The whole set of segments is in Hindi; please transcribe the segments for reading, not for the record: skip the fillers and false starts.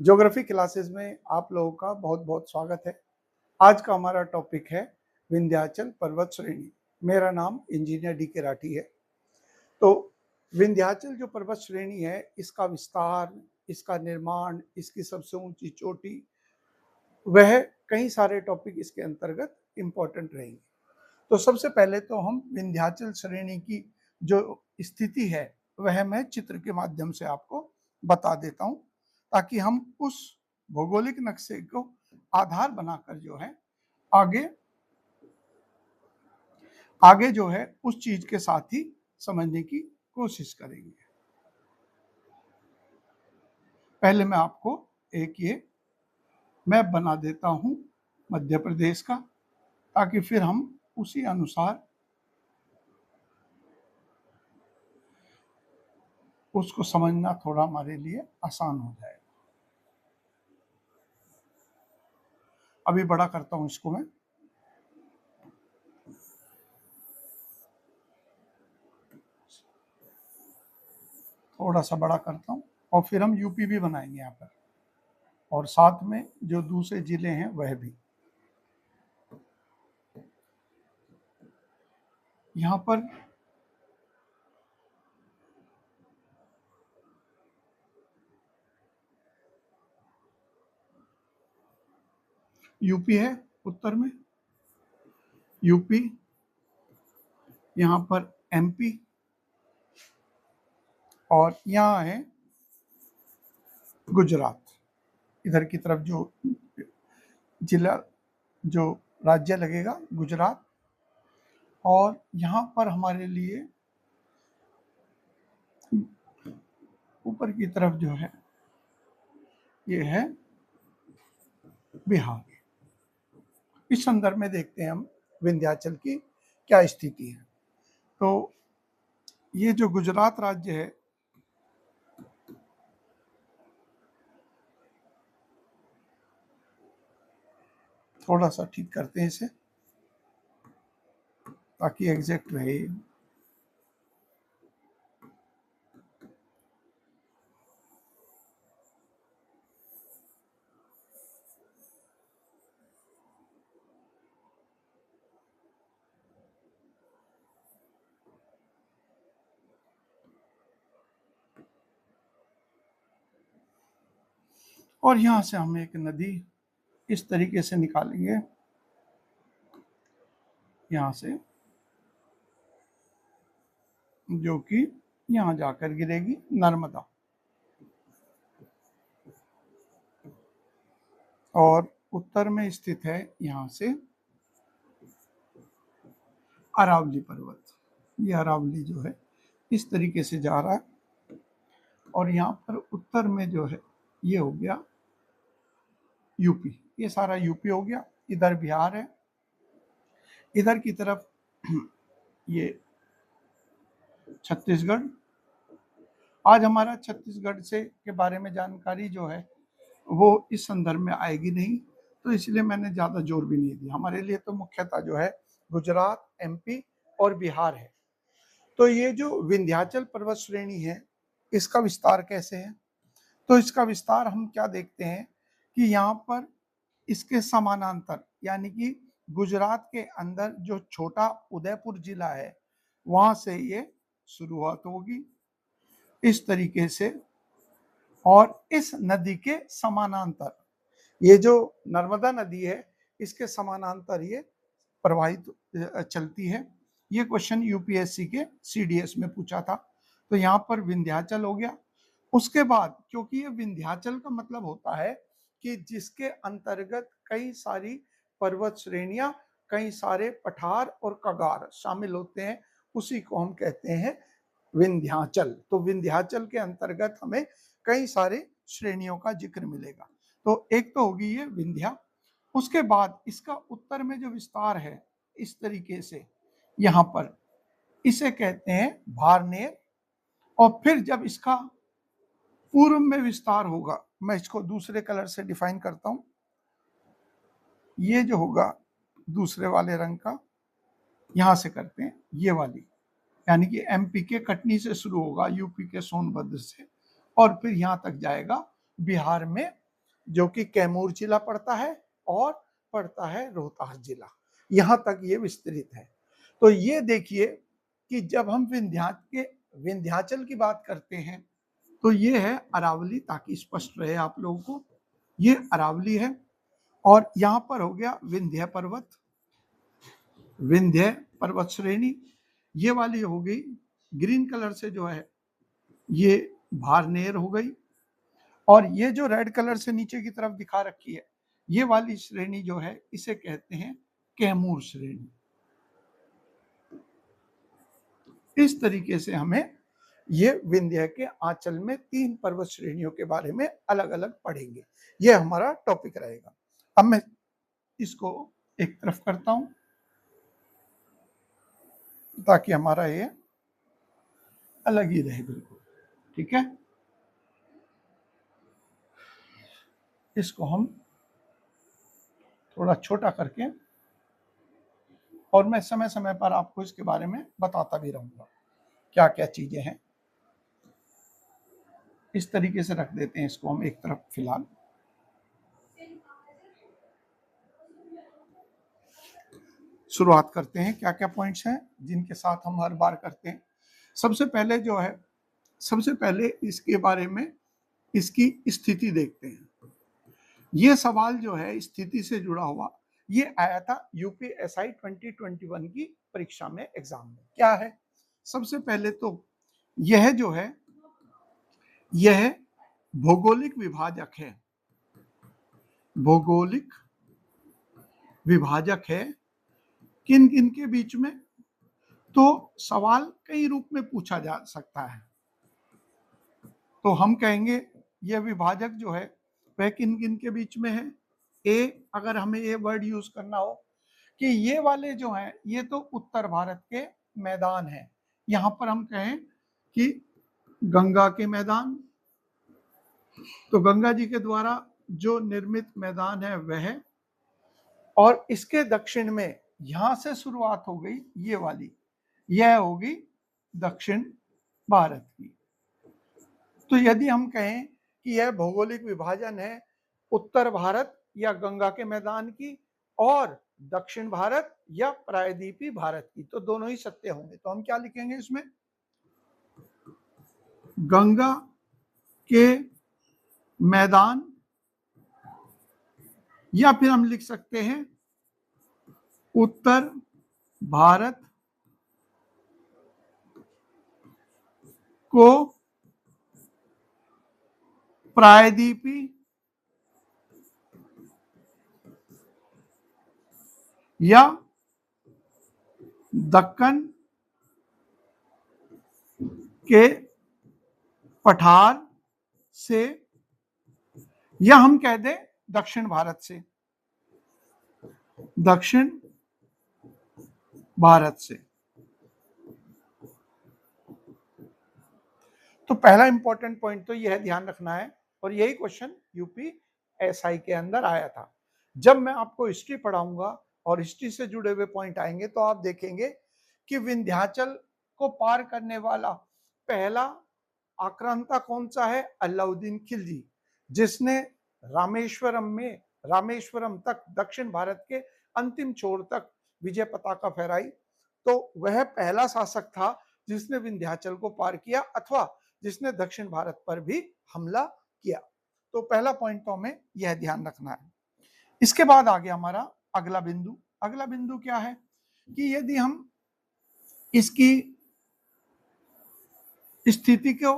ज्योग्राफी क्लासेस में आप लोगों का बहुत बहुत स्वागत है। आज का हमारा टॉपिक है विंध्याचल पर्वत श्रेणी। मेरा नाम इंजीनियर डी के राठी है। तो विंध्याचल जो पर्वत श्रेणी है, इसका विस्तार, इसका निर्माण, इसकी सबसे ऊंची चोटी, वह कई सारे टॉपिक इसके अंतर्गत इम्पोर्टेंट रहेंगे। तो सबसे पहले तो हम विंध्याचल श्रेणी की जो स्थिति है वह मैं चित्र के माध्यम से आपको बता देता हूं, ताकि हम उस भौगोलिक नक्शे को आधार बनाकर जो है आगे जो है उस चीज के साथ ही समझने की कोशिश करेंगे। पहले मैं आपको एक ये मैप बना देता हूं मध्य प्रदेश का, ताकि फिर हम उसी अनुसार उसको समझना थोड़ा हमारे लिए आसान हो जाएगा। अभी बड़ा करता हूं इसको मैं। थोड़ा सा बड़ा करता हूं और फिर हम यूपी भी बनाएंगे यहाँ पर, और साथ में जो दूसरे जिले हैं वह भी। यहाँ पर यूपी है उत्तर में, यूपी, यहाँ पर एमपी, और यहाँ है गुजरात। इधर की तरफ जो जिला, जो राज्य लगेगा गुजरात, और यहाँ पर हमारे लिए ऊपर की तरफ जो है ये है बिहार। इस संदर्भ में देखते हैं हम विंध्याचल की क्या स्थिति है। तो ये जो गुजरात राज्य है, थोड़ा सा ठीक करते हैं इसे ताकि एग्जैक्ट रहे। और यहां से हम एक नदी इस तरीके से निकालेंगे, यहां से, जो कि यहां जाकर गिरेगी नर्मदा, और उत्तर में स्थित है यहां से अरावली पर्वत। ये अरावली जो है इस तरीके से जा रहा है, और यहाँ पर उत्तर में जो है ये हो गया यूपी। ये सारा यूपी हो गया। इधर बिहार है, इधर की तरफ ये छत्तीसगढ़। आज हमारा छत्तीसगढ़ से के बारे में जानकारी जो है वो इस संदर्भ में आएगी नहीं, तो इसलिए मैंने ज्यादा जोर भी नहीं दिया। हमारे लिए तो मुख्यतः जो है गुजरात, एमपी और बिहार है। तो ये जो विंध्याचल पर्वत श्रेणी है, इसका विस्तार कैसे है? तो इसका विस्तार हम क्या देखते हैं कि यहाँ पर इसके समानांतर, यानी कि गुजरात के अंदर जो छोटा उदयपुर जिला है, वहां से ये शुरुआत होगी इस तरीके से, और इस नदी के समानांतर, ये जो नर्मदा नदी है इसके समानांतर ये प्रवाहित चलती है। ये क्वेश्चन यूपीएससी के सीडीएस में पूछा था। तो यहाँ पर विंध्याचल हो गया। उसके बाद, क्योंकि ये विंध्याचल का मतलब होता है कि जिसके अंतर्गत कई सारी पर्वत श्रेणियां, कई सारे पठार और कगार शामिल होते हैं, उसी को हम कहते हैं विंध्याचल। तो विंध्याचल के अंतर्गत हमें कई सारे श्रेणियों का जिक्र मिलेगा। तो एक तो होगी ये विंध्या। उसके बाद इसका उत्तर में जो विस्तार है इस तरीके से, यहाँ पर इसे कहते हैं भारनेर। और फिर जब इसका पूर्व में विस्तार होगा, मैं इसको दूसरे कलर से डिफाइन करता हूं, ये जो होगा दूसरे वाले रंग का, यहां से करते हैं ये वाली, यानी कि एमपी के कटनी से शुरू होगा, यूपी के सोनभद्र से, और फिर यहां तक जाएगा बिहार में जो कि कैमूर जिला पड़ता है और पड़ता है रोहतास जिला, यहाँ तक ये विस्तृत है। तो ये देखिए कि जब हम विंध्याचल की बात करते हैं तो ये है अरावली, ताकि स्पष्ट रहे आप लोगों को, ये अरावली है। और यहाँ पर हो गया विंध्य पर्वत श्रेणी, ये वाली हो गई ग्रीन कलर से जो है ये भारनेर हो गई, और ये जो रेड कलर से नीचे की तरफ दिखा रखी है ये वाली श्रेणी जो है इसे कहते हैं कैमूर श्रेणी। इस तरीके से हमें ये विंध्य के आंचल में 3 पर्वत श्रेणियों के बारे में अलग अलग पढ़ेंगे, ये हमारा टॉपिक रहेगा। अब मैं इसको एक तरफ करता हूं ताकि हमारा ये अलग ही रहे बिल्कुल, ठीक है। इसको हम थोड़ा छोटा करके, और मैं समय समय पर आपको इसके बारे में बताता भी रहूंगा क्या क्या चीजें हैं। इस तरीके से रख देते हैं इसको हम एक तरफ फिलहाल। शुरुआत करते हैं, क्या क्या पॉइंट्स हैं जिनके साथ हम हर बार करते हैं। सबसे पहले जो है, सबसे पहले इसके बारे में इसकी स्थिति देखते हैं। ये सवाल जो है स्थिति से जुड़ा हुआ, ये आया था यूपीएसआई 2021 की परीक्षा में, एग्जाम में। क्या है, सबसे पहले तो यह जो है यह भौगोलिक विभाजक है, भौगोलिक विभाजक है किन किन के बीच में। तो सवाल कई रूप में पूछा जा सकता है, तो हम कहेंगे यह विभाजक जो है वह किन किन के बीच में है। ए, अगर हमें ये वर्ड यूज करना हो कि ये वाले जो हैं ये तो उत्तर भारत के मैदान हैं, यहां पर हम कहें कि गंगा के मैदान, तो गंगा जी के द्वारा जो निर्मित मैदान है वह, और इसके दक्षिण में यहां से शुरुआत हो गई ये वाली, यह होगी दक्षिण भारत की। तो यदि हम कहें कि यह भौगोलिक विभाजन है उत्तर भारत या गंगा के मैदान की और दक्षिण भारत या प्रायद्वीपीय भारत की, तो दोनों ही सत्य होंगे। तो हम क्या लिखेंगे इसमें, गंगा के मैदान, या फिर हम लिख सकते हैं उत्तर भारत को प्रायद्वीपीय या दक्कन के पठार से, या हम कह दें दक्षिण भारत से, दक्षिण भारत से। तो पहला इंपॉर्टेंट पॉइंट तो यह ध्यान रखना है, और यही क्वेश्चन यूपीएसआई के अंदर आया था। जब मैं आपको हिस्ट्री पढ़ाऊंगा और हिस्ट्री से जुड़े हुए पॉइंट आएंगे तो आप देखेंगे कि विंध्याचल को पार करने वाला पहला आक्रांता कौन सा है, अलाउद्दीन खिलजी, जिसने रामेश्वरम तक दक्षिण भारत के अंतिम छोर तक विजय पताका फहराई। तो वह पहला शासक था जिसने विंध्याचल को पार किया, अथवा जिसने दक्षिण भारत पर भी हमला किया। तो पहला पॉइंट तो हमें यह ध्यान रखना है। इसके बाद आगे हमारा अगला बिंदु, अगला बिंदु क्या है कि यदि हम इसकी स्थिति को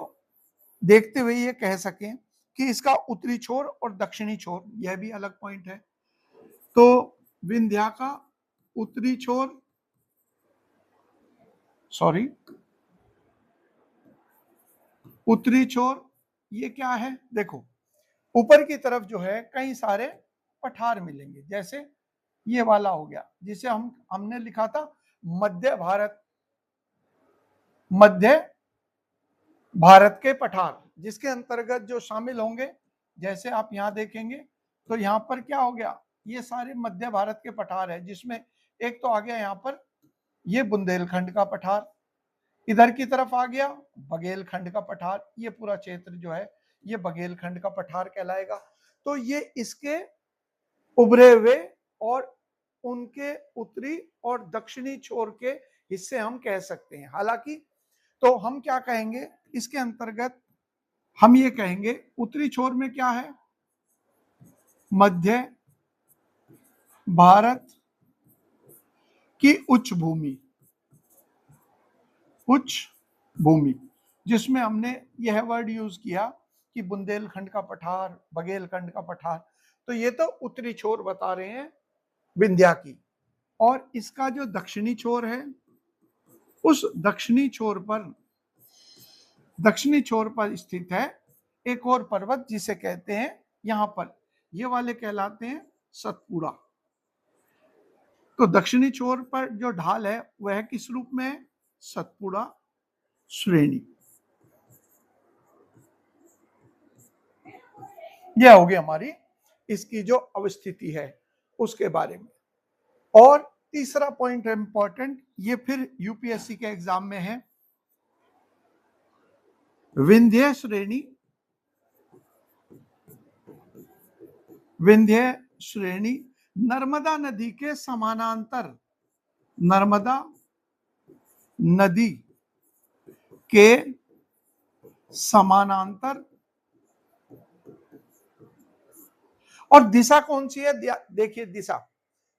देखते हुए ये कह सकें कि इसका उत्तरी छोर और दक्षिणी छोर, यह भी अलग पॉइंट है। तो विंध्या का उत्तरी छोर, उत्तरी छोर ये क्या है, देखो ऊपर की तरफ जो है कई सारे पठार मिलेंगे, जैसे ये वाला हो गया जिसे हमने लिखा था मध्य भारत के पठार, जिसके अंतर्गत जो शामिल होंगे, जैसे आप यहाँ देखेंगे तो यहाँ पर क्या हो गया, ये सारे मध्य भारत के पठार है, जिसमें एक तो आ गया यहाँ पर ये बुंदेलखंड का पठार, इधर की तरफ आ गया बघेलखंड का पठार, ये पूरा क्षेत्र जो है ये बघेलखंड का पठार कहलाएगा। तो ये इसके उभरे हुए और उनके उत्तरी और दक्षिणी छोर के हिस्से हम कह सकते हैं। हालांकि तो हम क्या कहेंगे इसके अंतर्गत, हम ये कहेंगे उत्तरी छोर में क्या है, मध्य भारत की उच्च भूमि, उच्च भूमि, जिसमें हमने यह वर्ड यूज किया कि बुंदेलखंड का पठार, बघेलखंड का पठार, तो ये तो उत्तरी छोर बता रहे हैं विंध्या की। और इसका जो दक्षिणी छोर है, उस दक्षिणी छोर पर स्थित है एक और पर्वत जिसे कहते हैं यहां पर, ये वाले कहलाते हैं सतपुड़ा। तो दक्षिणी छोर पर जो ढाल है वह किस रूप में है, सतपुड़ा श्रेणी। यह होगी हमारी इसकी जो अवस्थिति है उसके बारे में। और तीसरा पॉइंट है इंपॉर्टेंट, ये फिर यूपीएससी के एग्जाम में है, विंध्य श्रेणी, विंध्य श्रेणी नर्मदा नदी के समानांतर, नर्मदा नदी के समानांतर। और दिशा कौन सी है, देखिए दिशा,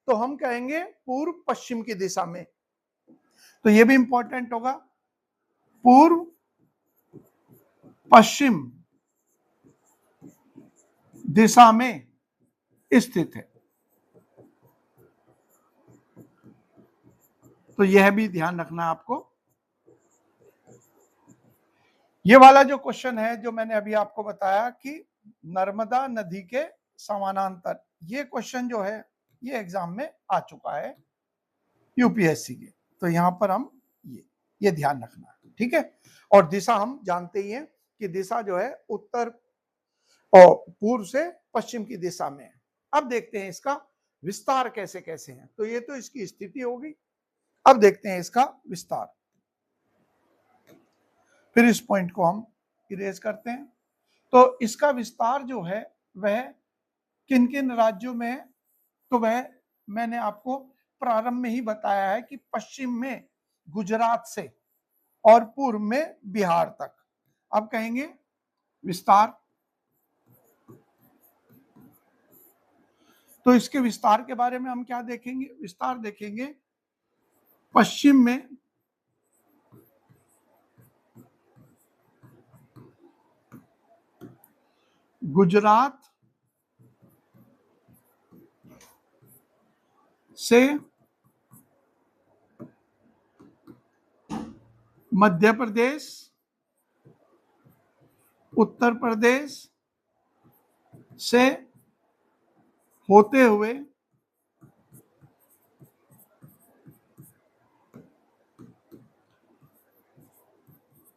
तो हम कहेंगे पूर्व पश्चिम की दिशा में, तो ये भी इंपॉर्टेंट होगा, पूर्व पश्चिम दिशा में स्थित है। तो यह भी ध्यान रखना आपको। ये वाला जो क्वेश्चन है जो मैंने अभी आपको बताया कि नर्मदा नदी के समानांतर, ये क्वेश्चन जो है ये एग्जाम में आ चुका है यूपीएससी के, तो यहां पर हम ये ध्यान रखना, ठीक है। और दिशा हम जानते ही हैं कि दिशा जो है उत्तर और पूर्व से पश्चिम की दिशा में है। अब देखते हैं इसका विस्तार कैसे कैसे है। तो ये तो इसकी स्थिति होगी, अब देखते हैं इसका विस्तार। फिर इस पॉइंट को हम इरेज करते हैं। तो इसका विस्तार जो है वह किन किन राज्यों में है, तो वह मैंने आपको प्रारंभ में ही बताया है कि पश्चिम में गुजरात से और पूर्व में बिहार तक। अब कहेंगे विस्तार, तो इसके विस्तार के बारे में हम क्या देखेंगे, विस्तार देखेंगे पश्चिम में गुजरात से मध्य प्रदेश, उत्तर प्रदेश से होते हुए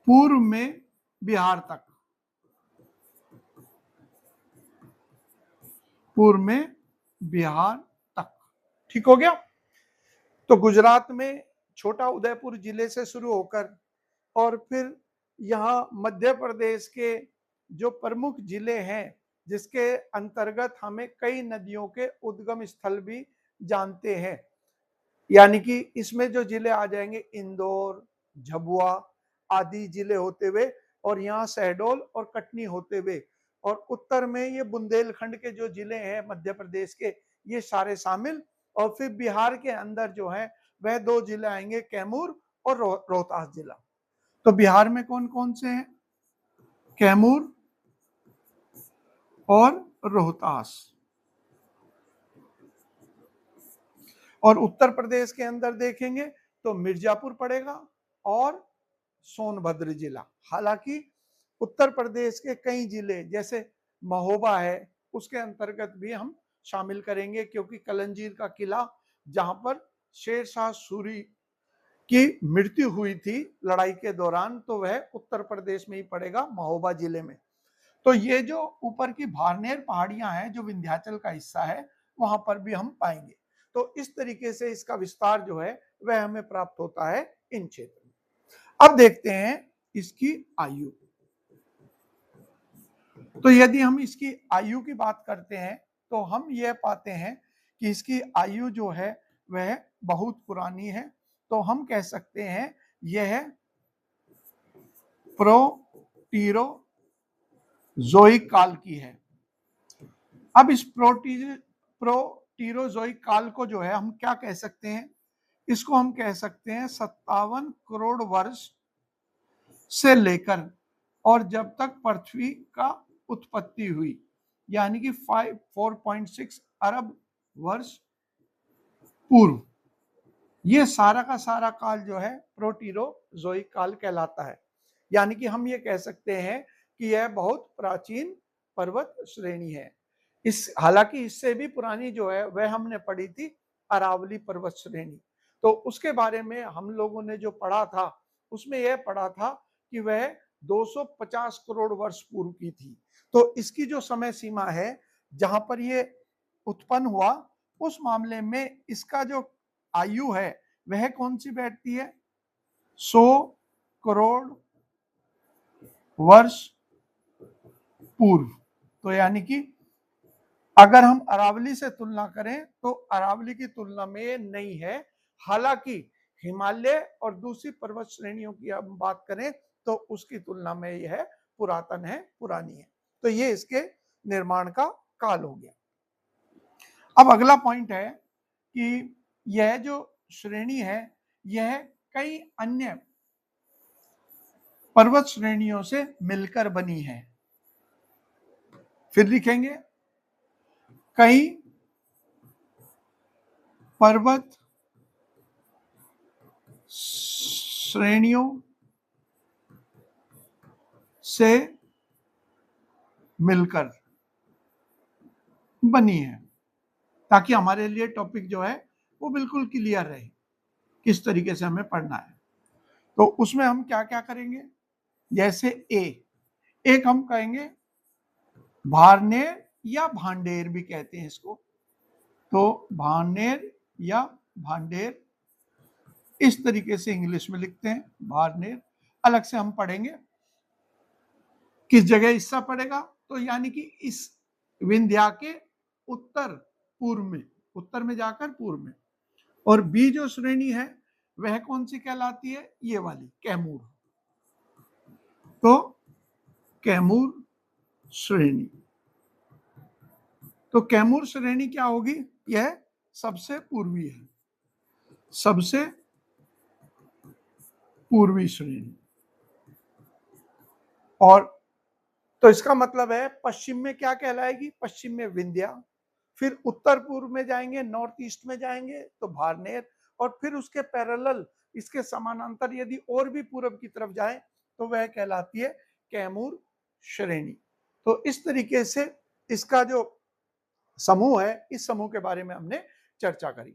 पूर्व में बिहार तक, पूर्व में बिहार तक, ठीक हो गया। तो गुजरात में छोटा उदयपुर जिले से शुरू होकर और फिर यहाँ मध्य प्रदेश के जो प्रमुख जिले हैं जिसके अंतर्गत हमें कई नदियों के उद्गम स्थल भी जानते हैं, यानी कि इसमें जो जिले आ जाएंगे इंदौर, झाबुआ आदि जिले होते हुए, और यहाँ शहडोल और कटनी होते हुए, और उत्तर में ये बुंदेलखंड के जो जिले हैं मध्य प्रदेश के, ये सारे शामिल। और फिर बिहार के अंदर जो है वह दो जिले आएंगे, कैमूर और रोहतास जिला। तो बिहार में कौन कौन से हैं, कैमूर और रोहतास। और उत्तर प्रदेश के अंदर देखेंगे तो मिर्जापुर पड़ेगा और सोनभद्र जिला। हालांकि उत्तर प्रदेश के कई जिले जैसे महोबा है उसके अंतर्गत भी हम शामिल करेंगे, क्योंकि कलंजीर का किला जहां पर शेरशाह सूरी की मृत्यु हुई थी लड़ाई के दौरान, तो वह उत्तर प्रदेश में ही पड़ेगा, महोबा जिले में। तो ये जो ऊपर की भारनेर पहाड़ियां हैं जो विंध्याचल का हिस्सा है, वहां पर भी हम पाएंगे। तो इस तरीके से इसका विस्तार जो है वह हमें प्राप्त होता है इन क्षेत्रों में। अब देखते हैं इसकी आयु। तो यदि हम इसकी आयु की बात करते हैं तो हम यह पाते हैं कि इसकी आयु जो है वह बहुत पुरानी है। तो हम कह सकते हैं यह प्रोटीरोजोइक काल की है। अब इस प्रोटीरोजोइक काल को जो है हम क्या कह सकते हैं, इसको हम कह सकते हैं 57 करोड़ वर्ष से लेकर और जब तक पृथ्वी का उत्पत्ति हुई, यानी कि 4.6 अरब वर्ष पूर्व, ये सारा का सारा काल जो है प्रोटीरोजोइक काल कहलाता है। यानी कि हम ये कह सकते हैं कि यह बहुत प्राचीन पर्वत श्रेणी है। हालांकि इससे भी पुरानी जो है वह हमने पढ़ी थी अरावली पर्वत श्रेणी। तो उसके बारे में हम लोगों ने जो पढ़ा था उसमें यह पढ़ा था कि वह 250 करोड़ वर्ष पूर्व की थी। तो इसकी जो समय सीमा है जहां पर ये उत्पन्न हुआ, उस मामले में इसका जो आयु है वह कौन सी बैठती है, 100 करोड़ वर्ष पूर्व। तो यानी कि अगर हम अरावली से तुलना करें तो अरावली की तुलना में ये नहीं है। हालांकि हिमालय और दूसरी पर्वत श्रेणियों की हम बात करें तो उसकी तुलना में यह पुरातन है, पुरानी है। तो ये इसके निर्माण का काल हो गया। अब अगला पॉइंट है कि यह जो श्रेणी है यह कई अन्य पर्वत श्रेणियों से मिलकर बनी है। फिर लिखेंगे कई पर्वत श्रेणियों से मिलकर बनी है, ताकि हमारे लिए टॉपिक जो है वो बिल्कुल क्लियर रहे किस तरीके से हमें पढ़ना है। तो उसमें हम क्या क्या करेंगे, जैसे एक हम कहेंगे भारनेर या भांडेर भी कहते हैं इसको। तो भारनेर या भांडेर इस तरीके से इंग्लिश में लिखते हैं, भारनेर। अलग से हम पढ़ेंगे किस जगह हिस्सा पड़ेगा, तो यानी कि इस विंध्या के उत्तर पूर्व में, उत्तर में जाकर पूर्व में। और बी जो श्रेणी है वह कौन सी कहलाती है, ये वाली कैमूर। तो कैमूर श्रेणी, तो कैमूर श्रेणी क्या होगी, यह सबसे पूर्वी है, सबसे पूर्वी श्रेणी। और तो इसका मतलब है पश्चिम में क्या कहलाएगी, पश्चिम में विंध्या, फिर उत्तर पूर्व में जाएंगे, नॉर्थ ईस्ट में जाएंगे तो भारनेर, और फिर उसके पैरेलल इसके समानांतर यदि और भी पूर्व की तरफ जाए तो वह कहलाती है कैमूर श्रेणी। तो इस तरीके से इसका जो समूह है, इस समूह के बारे में हमने चर्चा करी।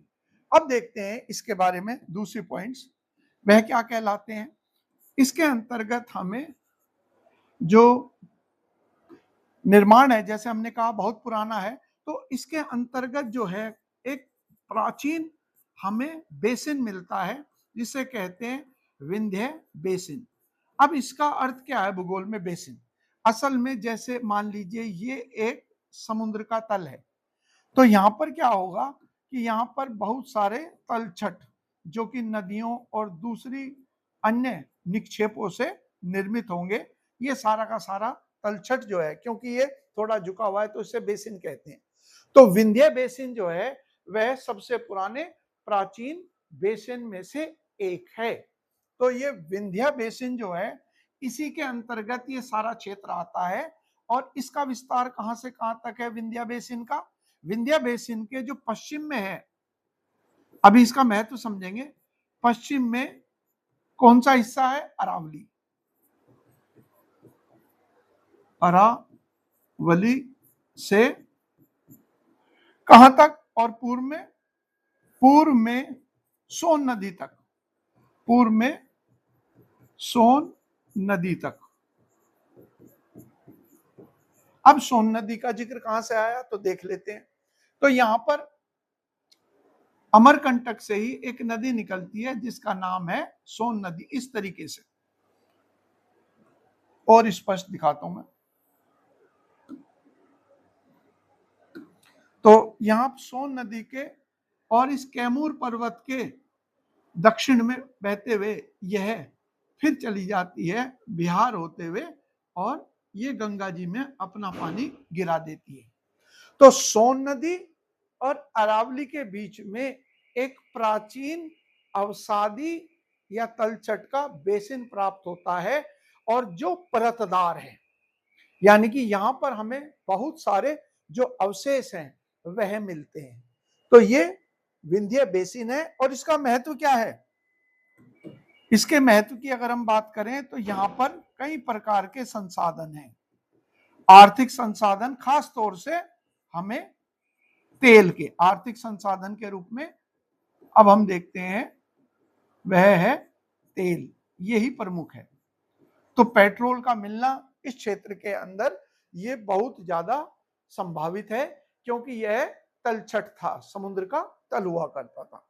अब देखते हैं इसके बारे में दूसरी पॉइंट्स, वह क्या कहलाते हैं। इसके अंतर्गत हमें जो निर्माण है, जैसे हमने कहा बहुत पुराना है, तो इसके अंतर्गत जो है एक प्राचीन हमें बेसिन मिलता है जिसे कहते हैं विंध्य बेसिन। अब इसका अर्थ क्या है भूगोल में बेसिन, असल में जैसे मान लीजिए ये एक समुद्र का तल है, तो यहाँ पर क्या होगा कि यहाँ पर बहुत सारे तलछट जो कि नदियों और दूसरी अन्य निक्षेपों से निर्मित होंगे, ये सारा का सारा तलछट जो है, क्योंकि ये थोड़ा झुका हुआ है तो इसे बेसिन कहते हैं। तो विंध्य बेसिन जो है वह सबसे पुराने प्राचीन बेसिन में से एक है। तो ये विंध्य बेसिन जो है इसी के अंतर्गत ये सारा क्षेत्र आता है। और इसका विस्तार कहां से कहां तक है विंध्य बेसिन का, विंध्य बेसिन के जो पश्चिम में है, अभी इसका महत्व समझेंगे। पश्चिम में कौन सा हिस्सा है, अरावली, अरावली से कहां तक, और पूर्व में सोन नदी तक, पूर्व में सोन नदी तक। अब सोन नदी का जिक्र कहां से आया तो देख लेते हैं। तो यहां पर अमरकंटक से ही एक नदी निकलती है जिसका नाम है सोन नदी। इस तरीके से और स्पष्ट दिखाता हूं मैं, तो यहाँ सोन नदी के और इस कैमूर पर्वत के दक्षिण में बहते हुए यह फिर चली जाती है बिहार होते हुए और ये गंगा जी में अपना पानी गिरा देती है। तो सोन नदी और अरावली के बीच में एक प्राचीन अवसादी या तलछट का बेसिन प्राप्त होता है और जो परतदार है, यानी कि यहां पर हमें बहुत सारे जो अवशेष हैं वह मिलते हैं। तो ये विंध्य बेसिन है और इसका महत्व क्या है? इसके महत्व की अगर हम बात करें तो यहाँ पर कई प्रकार के संसाधन हैं। आर्थिक संसाधन, खास तौर से हमें तेल के आर्थिक संसाधन के रूप में अब हम देखते हैं वह है तेल, यही प्रमुख है। तो पेट्रोल का मिलना इस क्षेत्र के अंदर ये बहुत ज्यादा संभावित है क्योंकि यह तलछट था, समुद्र का तल हुआ करता था।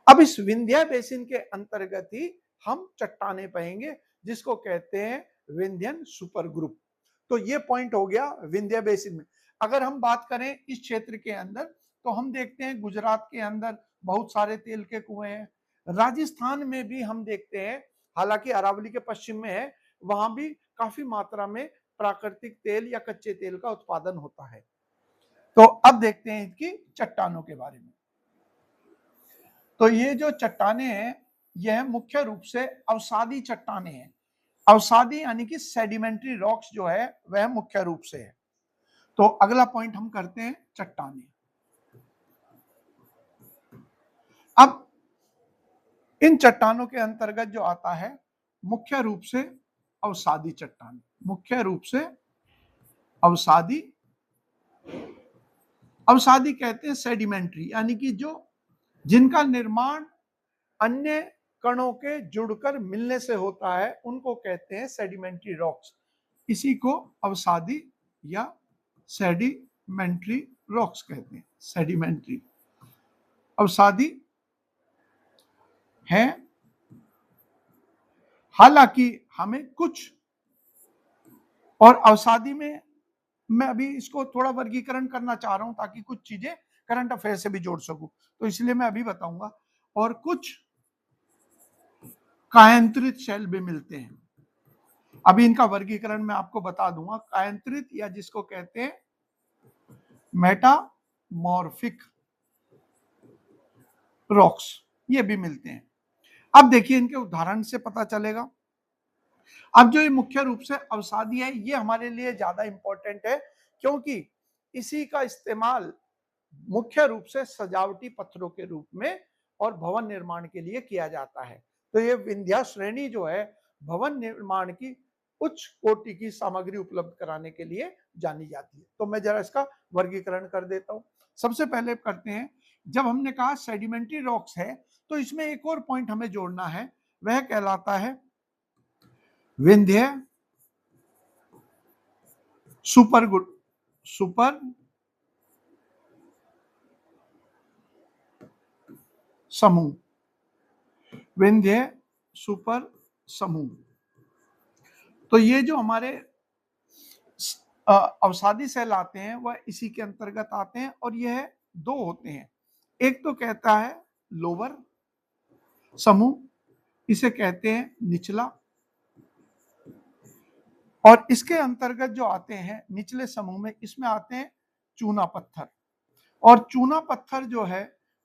अब इस विंध्य बेसिन के अंतर्गत ही हम चट्टाने पाएंगे जिसको कहते हैं विंध्यन सुपर ग्रुप। तो ये पॉइंट हो गया विंध्य बेसिन में। अगर हम बात करें इस क्षेत्र के अंदर तो हम देखते हैं गुजरात के अंदर बहुत सारे तेल के कुएं हैं, राजस्थान में भी हम देखते हैं, हालांकि अरावली के पश्चिम में है, वहां भी काफी मात्रा में प्राकृतिक तेल या कच्चे तेल का उत्पादन होता है। तो अब देखते हैं इसकी चट्टानों के बारे में। तो ये जो चट्टाने हैं यह मुख्य रूप से अवसादी चट्टाने हैं। अवसादी यानी कि सेडिमेंट्री रॉक्स जो है वह मुख्य रूप से है। तो अगला पॉइंट हम करते हैं चट्टाने। अब इन चट्टानों के अंतर्गत जो आता है मुख्य रूप से अवसादी चट्टान, मुख्य रूप से अवसादी, अवसादी कहते हैं सेडिमेंट्री, यानी कि जो जिनका निर्माण अन्य कणों के जुड़कर मिलने से होता है उनको कहते हैं सेडिमेंट्री रॉक्स। इसी को अवसादी या सेडिमेंट्री रॉक्स कहते हैं। सेडिमेंट्री अवसादी है, हालांकि हमें कुछ और अवसादी में मैं अभी इसको थोड़ा वर्गीकरण करना चाह रहा हूं ताकि कुछ चीजें करंट अफेयर से भी जोड़ सकूं, तो इसलिए मैं अभी बताऊंगा। और कुछ कायांतरित शैल भी मिलते हैं, अभी इनका वर्गीकरण मैं आपको बता दूंगा। कायांतरित या जिसको कहते हैं मेटामॉर्फिक रॉक्स, ये भी मिलते हैं। अब देखिए इनके उदाहरण से पता चलेगा। अब जो ये मुख्य रूप से अवसादी है ये हमारे लिए ज्यादा इंपॉर्टेंट है क्योंकि इसी का इस्तेमाल मुख्य रूप से सजावटी पत्थरों के रूप में और भवन निर्माण के लिए किया जाता है। तो ये विंध्या श्रेणी जो है भवन निर्माण की उच्च कोटि की सामग्री उपलब्ध कराने के लिए जानी जाती है। तो मैं जरा इसका वर्गीकरण कर देता हूं। सबसे पहले करते हैं, जब हमने कहा सेडिमेंट्री रॉक्स है तो इसमें एक और पॉइंट हमें जोड़ना है, वह कहलाता है विंध्य सुपर समूह, विंध्य सुपर समूह। तो ये जो हमारे अवसादी सेल आते हैं वह इसी के अंतर्गत आते हैं और यह दो होते हैं। एक तो कहता है लोअर समूह, इसे कहते हैं निचला, और इसके अंतर्गत जो आते हैं निचले समूह में इसमें आते हैं चूना पत्थर। और चूना पत्थर जो है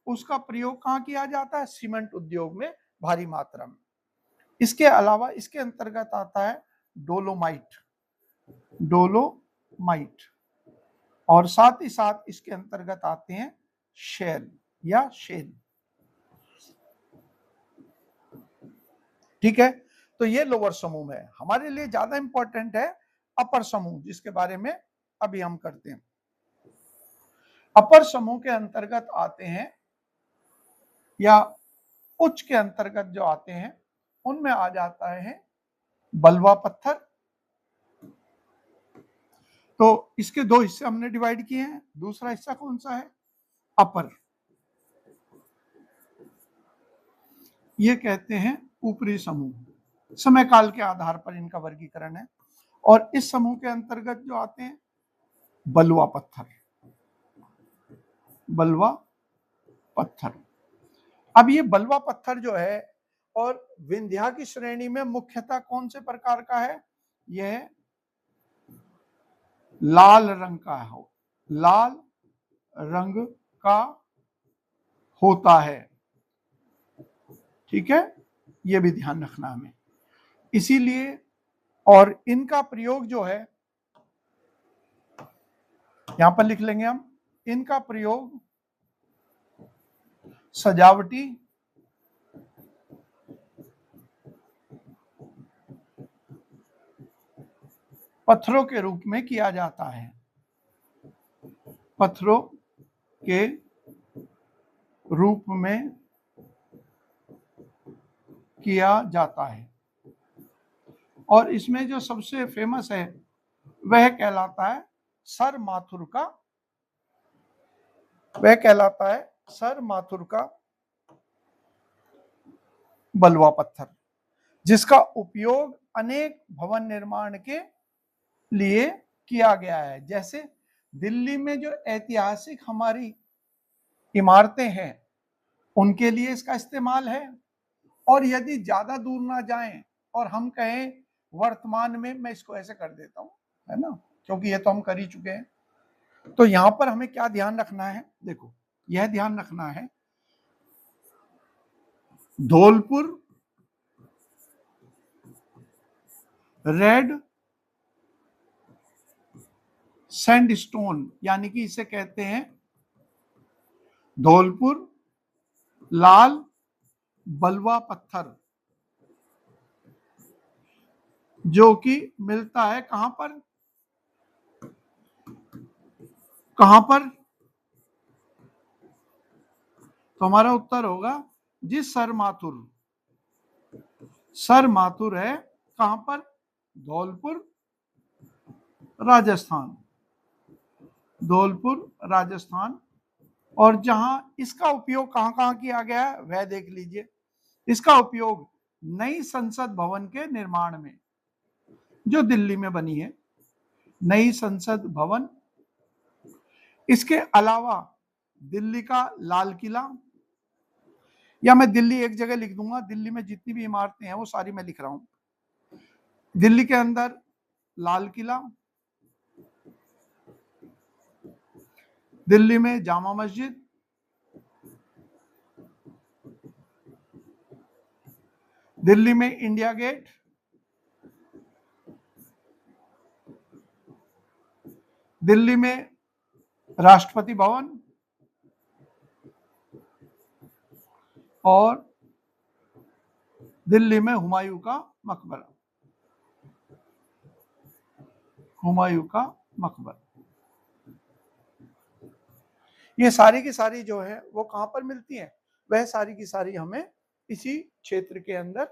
उसका प्रयोग कहाँ किया जाता है? सीमेंट उद्योग में भारी मात्रा में। इसके अलावा इसके अंतर्गत आता है डोलोमाइट, डोलोमाइट, और साथ ही साथ इसके अंतर्गत आते हैं शेल या शेल। ठीक है, तो ये लोअर समूह है। हमारे लिए ज्यादा इंपॉर्टेंट है अपर समूह, जिसके बारे में अभी हम करते हैं। अपर समूह के अंतर्गत आते हैं या उच्च के अंतर्गत जो आते हैं उनमें आ जाता है बलवा पत्थर। तो इसके दो हिस्से हमने डिवाइड किए हैं। दूसरा हिस्सा कौन सा है? अपर, ये कहते हैं ऊपरी समूह। समय काल के आधार पर इनका वर्गीकरण है। और इस समूह के अंतर्गत जो आते हैं बलुआ पत्थर। बलवा पत्थर। अब ये बलवा पत्थर जो है और विंध्या की श्रेणी में मुख्यतः कौन से प्रकार का है, यह लाल रंग का हो, लाल रंग का होता है। ठीक है, यह भी ध्यान रखना हमें। इसीलिए और इनका प्रयोग जो है यहां पर लिख लेंगे हम, इनका प्रयोग सजावटी पत्थरों के रूप में किया जाता है, पत्थरों के रूप में किया जाता है। और इसमें जो सबसे फेमस है वह कहलाता है सर माथुर का, वह कहलाता है सर माथुर का बलवा पत्थर, जिसका उपयोग अनेक भवन निर्माण के लिए किया गया है। जैसे दिल्ली में जो ऐतिहासिक हमारी इमारतें हैं उनके लिए इसका इस्तेमाल है। और यदि ज्यादा दूर ना जाएं और हम कहें वर्तमान में, मैं इसको ऐसे कर देता हूं, है ना, क्योंकि ये तो हम कर ही चुके हैं। तो यहां पर हमें क्या ध्यान रखना है, देखो यह ध्यान रखना है धौलपुर रेड सैंडस्टोन, यानी कि इसे कहते हैं धौलपुर लाल बलवा पत्थर, जो कि मिलता है कहां पर, कहां पर, तो हमारा उत्तर होगा जिस सर माथुर है कहां पर, धौलपुर राजस्थान, धौलपुर राजस्थान। और जहां इसका उपयोग कहां कहां किया गया है वह देख लीजिए। इसका उपयोग नई संसद भवन के निर्माण में, जो दिल्ली में बनी है, नई संसद भवन, इसके अलावा दिल्ली का लाल किला, या मैं दिल्ली एक जगह लिख दूंगा, दिल्ली में जितनी भी इमारतें हैं वो सारी मैं लिख रहा हूं। दिल्ली के अंदर लाल किला, दिल्ली में जामा मस्जिद, दिल्ली में इंडिया गेट, दिल्ली में राष्ट्रपति भवन, और दिल्ली में हुमायूं का मकबरा, हुमायूं का मकबरा। ये सारी की सारी जो है वो कहां पर मिलती है, वह सारी की सारी हमें इसी क्षेत्र के अंदर,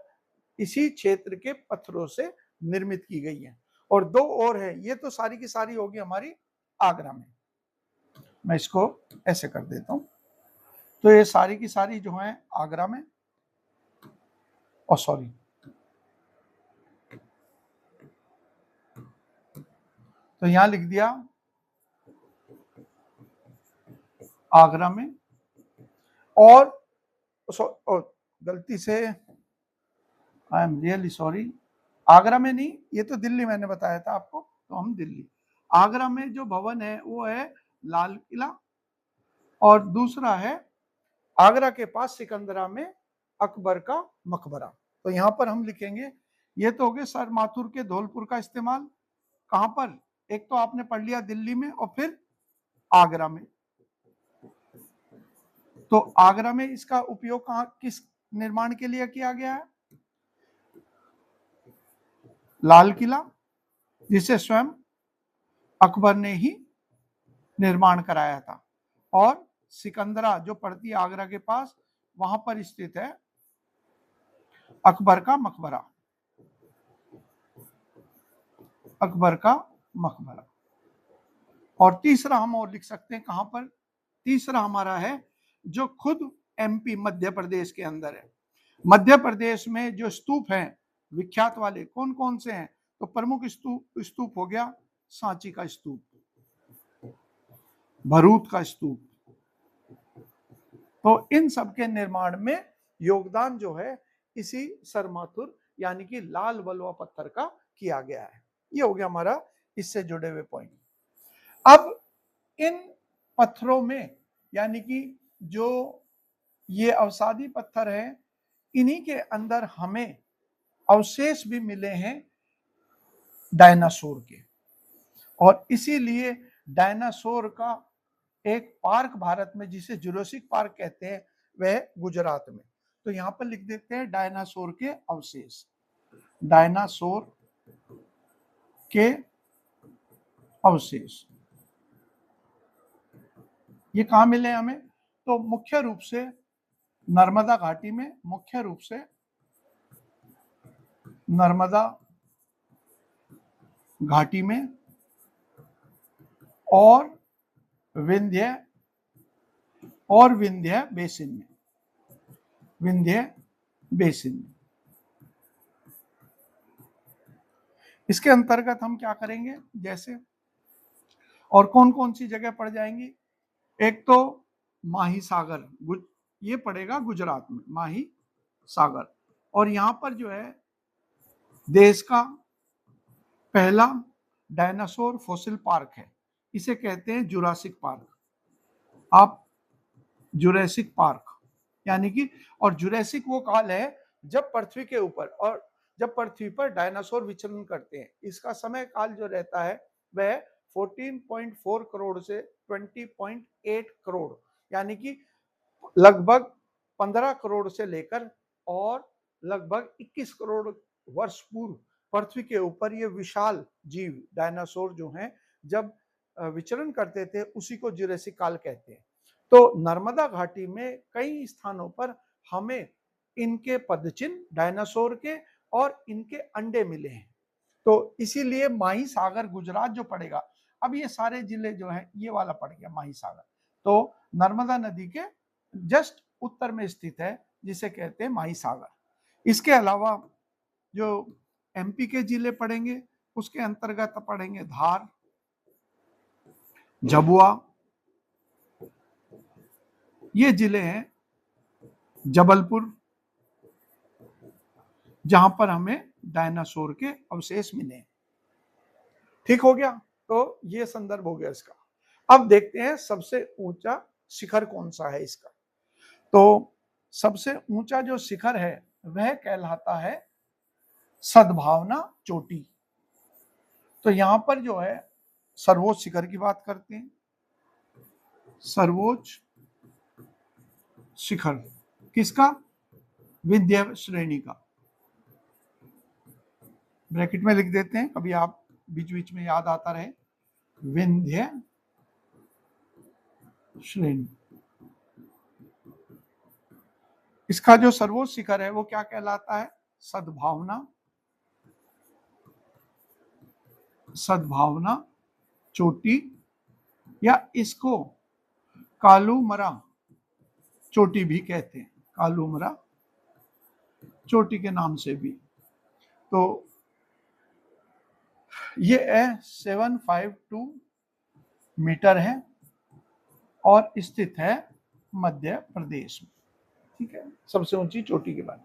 इसी क्षेत्र के पत्थरों से निर्मित की गई है। और दो और है, ये तो सारी की सारी होगी हमारी आगरा में, मैं इसको ऐसे कर देता हूं। तो ये सारी की सारी जो है आगरा में, और सॉरी, तो यहां लिख दिया आगरा में। और गलती से, I am really sorry, Agra में नहीं, ये तो दिल्ली मैंने बताया था आपको, तो हम दिल्ली, आगरा में जो भवन है वो है लाल किला, और दूसरा है आगरा के पास सिकंदरा में अकबर का मकबरा। तो यहां पर हम लिखेंगे, ये तो हो गए सर माथुर के धौलपुर का इस्तेमाल कहां पर, एक तो आपने पढ़ लिया दिल्ली में और फिर आगरा में। तो आगरा में इसका उपयोग कहां, किस निर्माण के लिए किया गया है, लाल किला, जिसे स्वयं अकबर ने ही निर्माण कराया था, और सिकंदरा जो पड़ती है आगरा के पास, वहां पर स्थित है अकबर का मकबरा, अकबर का मकबरा। और तीसरा हम और लिख सकते हैं कहां पर, तीसरा हमारा है जो खुद एमपी मध्य प्रदेश के अंदर है। मध्य प्रदेश में जो स्तूप हैं विख्यात वाले कौन कौन से हैं, तो प्रमुख स्तूप हो गया सांची का स्तूप, भरूच का स्तूप, तो इन सब के निर्माण में योगदान जो है इसी सरमाथुर यानी कि लाल बलुआ पत्थर का किया गया है। ये हो गया हमारा इससे जुड़े हुए पॉइंट। अब इन पत्थरों में यानी कि जो ये अवसादी पत्थर है, इन्हीं के अंदर हमें अवशेष भी मिले हैं डायनासोर के, और इसीलिए डायनासोर का एक पार्क भारत में जिसे जुरासिक पार्क कहते हैं वह गुजरात में। तो यहां पर लिख देते हैं डायनासोर के अवशेष, डायनासोर के अवशेष। ये कहां मिले हमें? तो मुख्य रूप से नर्मदा घाटी में, मुख्य रूप से नर्मदा घाटी में और विंध्य बेसिन में, विंध्य बेसिन में। इसके अंतर्गत हम क्या करेंगे, जैसे और कौन कौन सी जगह पड़ जाएंगी? एक तो माही सागर, ये पड़ेगा गुजरात में, माही सागर। और यहां पर जो है देश का पहला डायनासोर फॉसिल पार्क है, इसे कहते हैं जुरासिक पार्क। आप जुरासिक पार्क यानी कि, और जुरासिक वो काल है जब पृथ्वी के ऊपर और जब पृथ्वी पर डायनासोर विचरण करते हैं। इसका समय काल जो रहता है वह 14.4 करोड़ से 20.8 करोड़ यानी कि लगभग 15 करोड़ से लेकर और लगभग 21 करोड़ वर्ष पूर्व पृथ्वी के ऊपर ये विशाल जीव डायनासोर जो हैं जब विचरण करते थे, उसी को जुरासिक काल कहते हैं। तो नर्मदा घाटी में कई स्थानों पर हमें इनके पदचिन्ह डायनासोर के और इनके अंडे मिले हैं। तो इसीलिए माही सागर गुजरात जो पड़ेगा, अब ये सारे जिले जो हैं ये वाला पड़ गया माही सागर, तो नर्मदा नदी के जस्ट उत्तर में स्थित है, जिसे कहते हैं माही सागर। इसके अलावा जो एमपी के जिले पड़ेंगे उसके अंतर्गत पड़ेंगे धार, झाबुआ, ये जिले हैं, जबलपुर, जहां पर हमें डायनासोर के अवशेष मिले। ठीक हो गया, तो ये संदर्भ हो गया इसका। अब देखते हैं सबसे ऊंचा शिखर कौन सा है इसका। तो सबसे ऊंचा जो शिखर है वह कहलाता है सद्भावना चोटी। तो यहां पर जो है सर्वोच्च शिखर की बात करते हैं, सर्वोच्च शिखर किसका? विंध्य श्रेणी का। ब्रैकेट में लिख देते हैं, कभी आप बीच बीच में याद आता रहे, विंध्य श्रेणी। इसका जो सर्वोच्च शिखर है वो क्या कहलाता है? सद्भावना, सद्भावना चोटी, या इसको कालूमरा चोटी भी कहते हैं, कालूमरा चोटी के नाम से भी। तो ये 752 मीटर है और स्थित है मध्य प्रदेश में। ठीक है, सबसे ऊंची चोटी के बाद।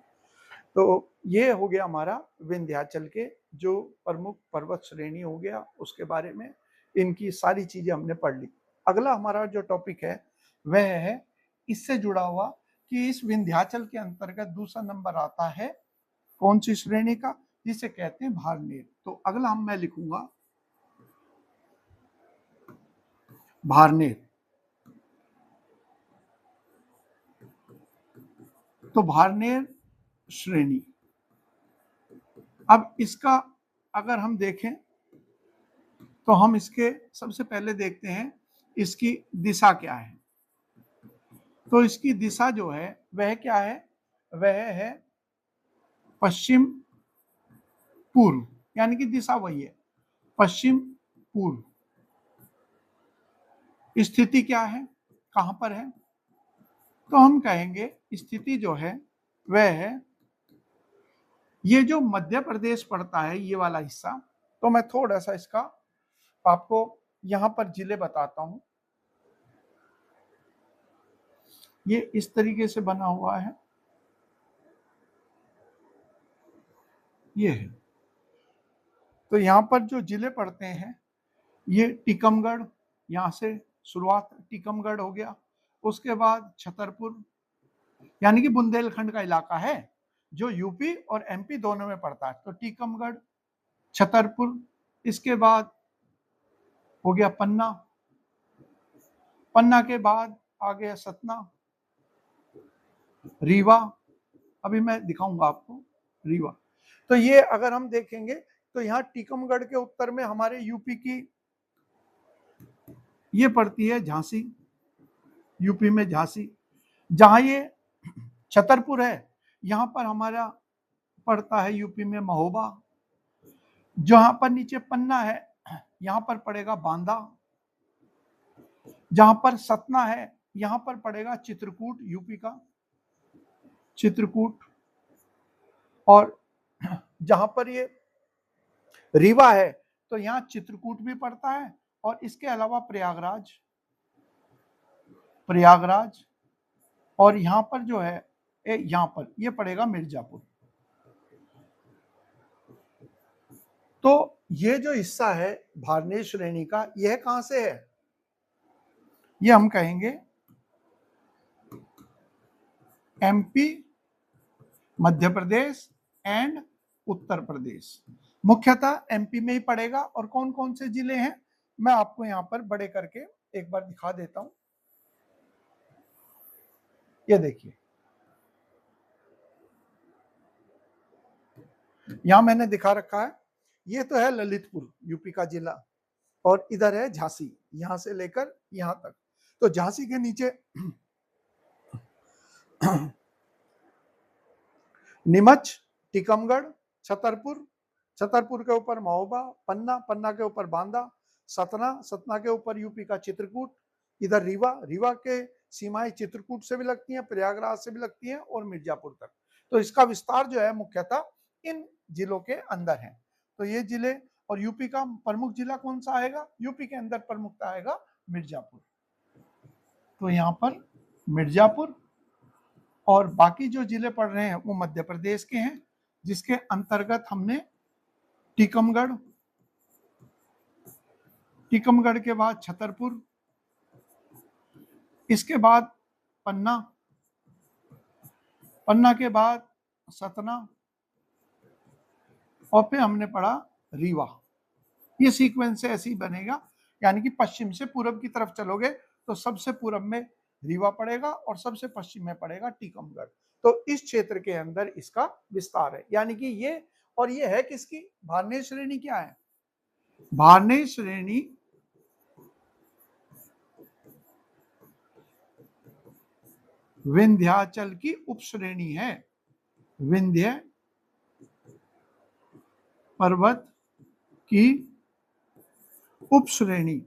तो ये हो गया हमारा विंध्याचल के जो प्रमुख पर्वत श्रेणी हो गया, उसके बारे में इनकी सारी चीजें हमने पढ़ ली। अगला हमारा जो टॉपिक है वह है इससे जुड़ा हुआ कि इस विंध्याचल के अंतर्गत दूसरा नंबर आता है कौन सी श्रेणी का, जिसे कहते हैं भारनेर। तो अगला मैं लिखूंगा भारनेर। तो भारनेर श्रेणी। अब इसका अगर हम देखें तो हम इसके सबसे पहले देखते हैं इसकी दिशा क्या है। तो इसकी दिशा जो है वह क्या है? वह है पश्चिम पूर्व, यानी कि दिशा वही है, पश्चिम पूर्व। स्थिति क्या है, कहां पर है? तो हम कहेंगे स्थिति जो है वह है, ये जो मध्य प्रदेश पड़ता है ये वाला हिस्सा। तो मैं थोड़ा सा इसका आपको यहां पर जिले बताता हूं। ये इस तरीके से बना हुआ है, ये है। तो यहाँ पर जो जिले पड़ते हैं, ये टीकमगढ़, यहाँ से शुरुआत टीकमगढ़ हो गया, उसके बाद छतरपुर, यानी कि बुंदेलखंड का इलाका है जो यूपी और एमपी दोनों में पड़ता है। तो टीकमगढ़, छतरपुर, इसके बाद हो गया पन्ना, पन्ना के बाद आ गया सतना, रीवा, अभी मैं दिखाऊंगा आपको रीवा। तो ये अगर हम देखेंगे तो यहाँ टीकमगढ़ के उत्तर में हमारे यूपी की ये पड़ती है झांसी, यूपी में झांसी। जहां ये छतरपुर है, यहाँ पर हमारा पड़ता है यूपी में महोबा। जहां पर नीचे पन्ना है, यहाँ पर पड़ेगा बांदा। जहां पर सतना है, यहाँ पर पड़ेगा चित्रकूट, यूपी का चित्रकूट। और जहां पर ये रीवा है, तो यहाँ चित्रकूट भी पड़ता है, और इसके अलावा प्रयागराज, प्रयागराज, और यहाँ पर जो है यहाँ पर ये पड़ेगा मिर्जापुर। तो ये जो हिस्सा है भारनेय श्रेणी का, यह कहां से है? ये हम कहेंगे एमपी, मध्य प्रदेश एंड उत्तर प्रदेश। मुख्यतः एमपी में ही पड़ेगा। और कौन कौन से जिले हैं मैं आपको यहाँ पर बड़े करके एक बार दिखा देता हूं। ये देखिए, यहां मैंने दिखा रखा है, ये तो है ललितपुर, यूपी का जिला, और इधर है झांसी, यहां से लेकर यहां तक। तो झांसी के नीचे नीमच, टीकमगढ़, छतरपुर, छतरपुर के ऊपर महोबा, पन्ना, पन्ना के ऊपर बांदा, सतना, सतना के ऊपर यूपी का चित्रकूट, इधर रीवा, रीवा के सीमाएं चित्रकूट से भी लगती हैं, प्रयागराज से भी लगती हैं, और मिर्जापुर तक। तो इसका विस्तार जो है मुख्यतः इन जिलों के अंदर है। तो ये जिले, और यूपी का प्रमुख जिला कौन सा आएगा? यूपी के अंदर प्रमुखता आएगा मिर्जापुर। तो यहाँ पर मिर्जापुर, और बाकी जो जिले पड़ रहे हैं वो मध्य प्रदेश के हैं, जिसके अंतर्गत हमने टीकमगढ़, टीकमगढ़ के बाद छतरपुर, इसके बाद पन्ना, पन्ना के बाद सतना, और फिर हमने पढ़ा रीवा। ये सीक्वेंस से ऐसे ही बनेगा, यानी कि पश्चिम से पूरब की तरफ चलोगे तो सबसे पूरब में रीवा पड़ेगा और सबसे पश्चिम में पड़ेगा टीकमगढ़। तो इस क्षेत्र के अंदर इसका विस्तार है, यानी कि ये, और ये है किसकी? भारनेय श्रेणी क्या है? भारनेय श्रेणी विंध्याचल की उपश्रेणी है। विंध्य पर्वत की उपश्रेणी,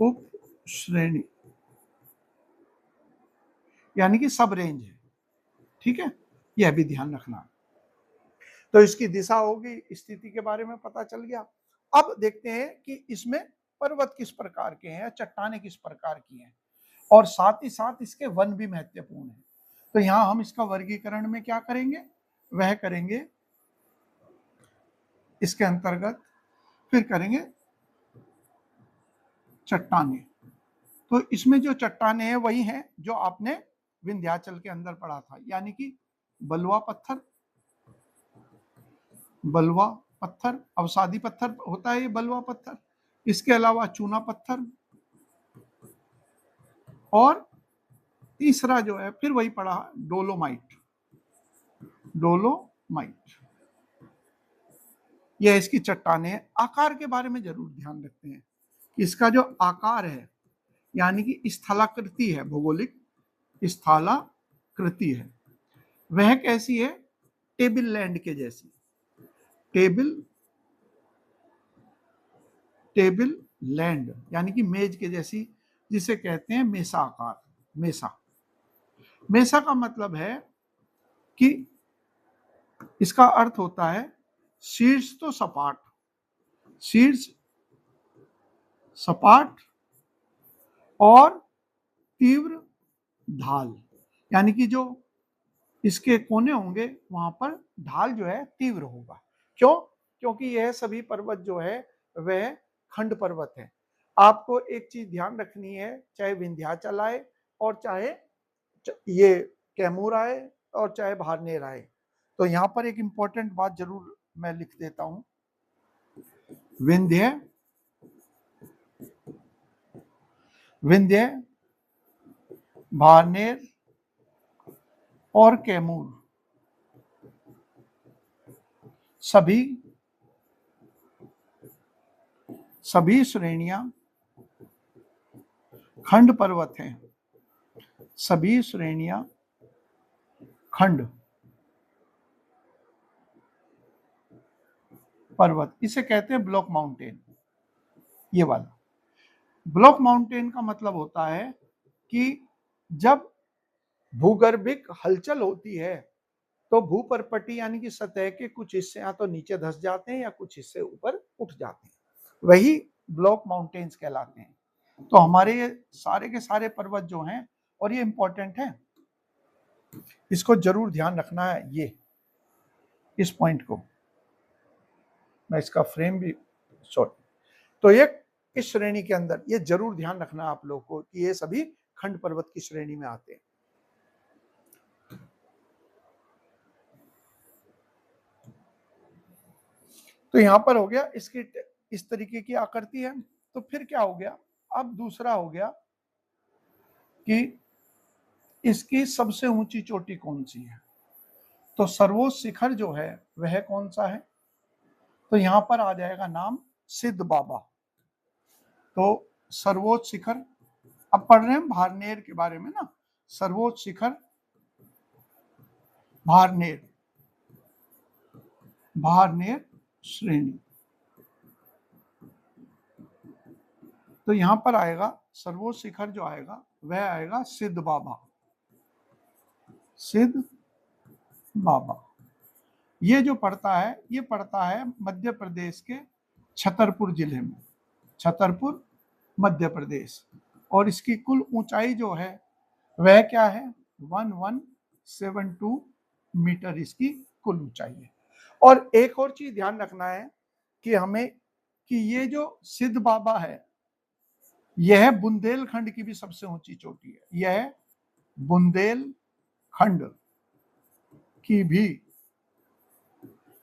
उपश्रेणी यानी कि सब रेंज है। ठीक है, यह भी ध्यान रखना। तो इसकी दिशा होगी, स्थिति के बारे में पता चल गया। अब देखते हैं कि इसमें पर्वत किस प्रकार के हैं, चट्टानें किस प्रकार की हैं, और साथ ही साथ इसके वन भी महत्वपूर्ण है। तो यहां हम इसका वर्गीकरण में क्या करेंगे? वह करेंगे इसके अंतर्गत, फिर करेंगे चट्टानें। तो इसमें जो चट्टानें हैं वही हैं जो आपने विंध्याचल के अंदर पढ़ा था, यानी कि बलुआ पत्थर, बलुआ पत्थर, अवसादी पत्थर होता है ये बलुआ पत्थर, इसके अलावा चूना पत्थर, और तीसरा जो है फिर वही पढ़ा डोलोमाइट, डोलोमाइट। यह इसकी चट्टानें हैं। आकार के बारे में जरूर ध्यान रखते हैं, इसका जो आकार है यानी कि स्थलाकृति है, भौगोलिक स्थलाकृति है, वह कैसी है? टेबल लैंड के जैसी, टेबल, टेबल लैंड यानी कि मेज के जैसी, जिसे कहते हैं मेसा आकार। मेसा, मेसा का मतलब है कि इसका अर्थ होता है शीर्ष तो सपाट, शीर्ष सपाट और तीव्र ढाल, यानी कि जो इसके कोने होंगे वहां पर ढाल जो है तीव्र होगा। क्यों? क्योंकि यह सभी पर्वत जो है वह खंड पर्वत है। आपको एक चीज ध्यान रखनी है, चाहे विंध्याचल आए और चाहे ये कैमूर आए और चाहे भारनेर आए, तो यहाँ पर एक इंपॉर्टेंट बात जरूर मैं लिख देता हूं। विंध्य, विंध्य, भारनेर और कैमूर सभी श्रेणियां खंड पर्वत हैं। सभी श्रेणियां खंड पर्वत, इसे कहते हैं ब्लॉक माउंटेन। ये वाला ब्लॉक माउंटेन का मतलब होता है कि जब भूगर्भिक हलचल होती है तो भूपरपटी यानी कि सतह के कुछ हिस्से या तो नीचे धंस जाते हैं या कुछ हिस्से ऊपर उठ जाते हैं, वही ब्लॉक माउंटेन्स कहलाते हैं। तो हमारे ये सारे के सारे पर्वत जो हैं, और ये इंपॉर्टेंट है, इसको जरूर ध्यान रखना है। ये इस पॉइंट को मैं इसका फ्रेम भी सॉरी, तो ये इस श्रेणी के अंदर ये जरूर ध्यान रखना आप लोग को कि ये सभी खंड पर्वत की श्रेणी में आते हैं। तो यहां पर हो गया इसकी इस तरीके की आकृति है। तो फिर क्या हो गया, अब दूसरा हो गया कि इसकी सबसे ऊंची चोटी कौन सी है। तो सर्वोच्च शिखर जो है वह कौन सा है, तो यहां पर आ जाएगा नाम सिद्ध बाबा। तो सर्वोच्च शिखर, अब पढ़ रहे हैं भारनेर के बारे में ना, सर्वोच्च शिखर भारनेर, भारनेर श्रेणी। तो यहां पर आएगा सर्वोच्च शिखर जो आएगा वह आएगा सिद्ध बाबा, सिद्ध बाबा। ये जो पड़ता है, ये पड़ता है मध्य प्रदेश के छतरपुर जिले में, छतरपुर मध्य प्रदेश। और इसकी कुल ऊंचाई जो है वह क्या है, 1172 मीटर इसकी कुल ऊंचाई है। और एक और चीज ध्यान रखना है कि हमें कि ये जो सिद्ध बाबा है यह बुंदेलखंड की भी सबसे ऊंची चोटी है। यह बुंदेलखंड की भी